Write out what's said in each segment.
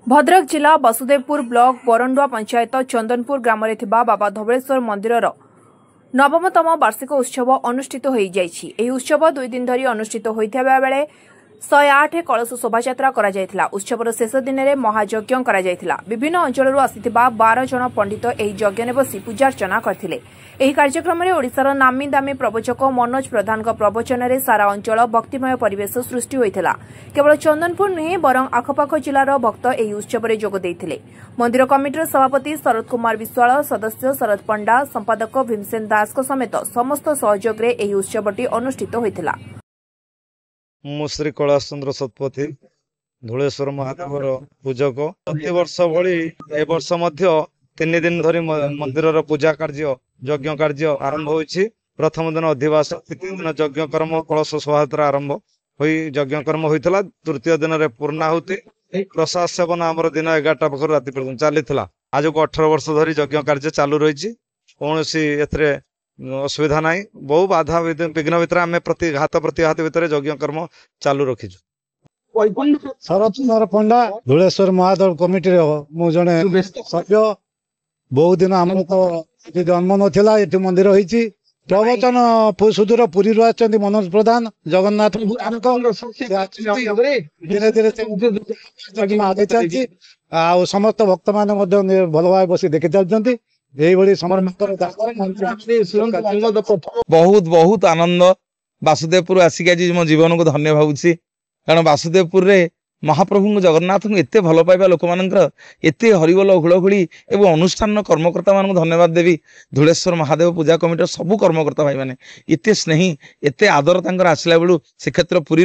भद्रक जिला वसुदेवपुर ब्लॉक बरंडुआ पंचायत चंदनपुर ग्राम में बाबा धवलेश्वर मंदिर नवमतम वार्षिक उत्सव अनुष्ठित हो जाइछि। एही उत्सव 2 दिन धरी अनुष्ठित होइथिबा बेले 108 कलश शोभायात्रा करा जायथिला। उत्सवर शेष दिन में महायज्ञ करा जायथिला। विभिन्न अंचल आसिथिबा 12 जन पंडित एही यज्ञ ने बसी पूजार्चना करथिले। एही कार्यक्रम में ओडिशार नामी दामी प्रवचक मनोज प्रधान प्रवचन में सारा अंचल भक्तिमय परिवेश सृष्टि होइथिला। केवल चंदनपुर नुहे बरं आखपाख जिलार भक्त एही उत्सव में जोग देइथिले। मंदिर कमिटीर सभापति शरद कुमार विश्वाल, सदस्य शरद पंडा, संपादक भीमसेन दास समेत समस्त सहयोग में एही उत्सवटी अनुष्ठित होइथिला। मु श्री कैलाश चंद्र शतपथी धुलेश्वर महादेवर पूजक प्रति वर्ष भली ए वर्ष मध्य 3 दिन धरी मंदिर पूजा कार्य यज्ञ कार्य आरंभ होइछि। प्रथम दिन अधिवास, तृतीय दिन यज्ञ कर्म कलश शोभायात्रा आरंभ होई यज्ञ कर्म होइतला। तृतीय दिन रे पूर्णाहुति प्रसाद सेवन आमर दिन 11टा पाखर राति पर्यंत चलीथिला। आज को 18 वर्ष धरी यज्ञ कार्य चालू रही। कौन एथरे असुविधा नहीं, बहु बाधा विघ्न भितर आम प्रतिघात भितर यज्ञ कर्म चालू रखीचु। शरद कुमार पंडा धुलेश्वर महादेव कमिटी मु जने सभ्य। बहुत दिन आम तो जन्म नाला ये मंदिर होती। प्रवचन सुदूर पुरी मनोज प्रधान जगन्नाथ धीरे धीरे आगे चलती। समस्त भक्त मान भल भाव बस देखी चलती। बहुत बहुत आनंद वासुदेवपुर आसिक आज मो जीवन को धन्य भावुची। कारण वासुदेवपुर रे महाप्रभु जगन्नाथ को एते भल पाइबा लोक मानकर एते हरिबोल हुड़हुड़ी एवं अनुष्ठान कर्मकर्ता मान धन्यवाद देवी। धुलेश्वर महादेव पूजा कमिटी सबू कर्मकर्ता भाई माने एते स्नेही एते आदर तांकर आसला बेलू श्रीक्षेत्र पुरी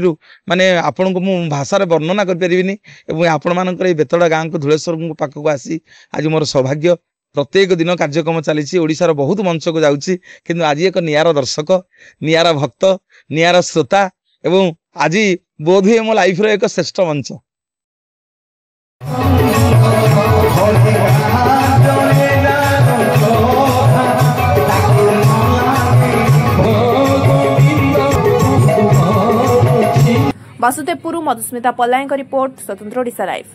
माने आपण को मु भाषा रे वर्णना कर परिबिनी। एवं आपण मानकर ए बेतड़ा गां को धुलेश्वर पाख को आसी आज मोर सौभाग्य। प्रत्येक दिन कार्यक्रम चली ओडिशार बहुत मंच को जाउची, किंतु आज एक नियारा दर्शक, नियारा भक्त, नियारा श्रोता एवं आज बोध हुए मो लाइफ रो एक श्रेष्ठ मंच। वासुदेवपुर मधुस्मिता पल्लायଙ୍କ रिपोर्ट स्वतंत्र ओडिशा लाइव।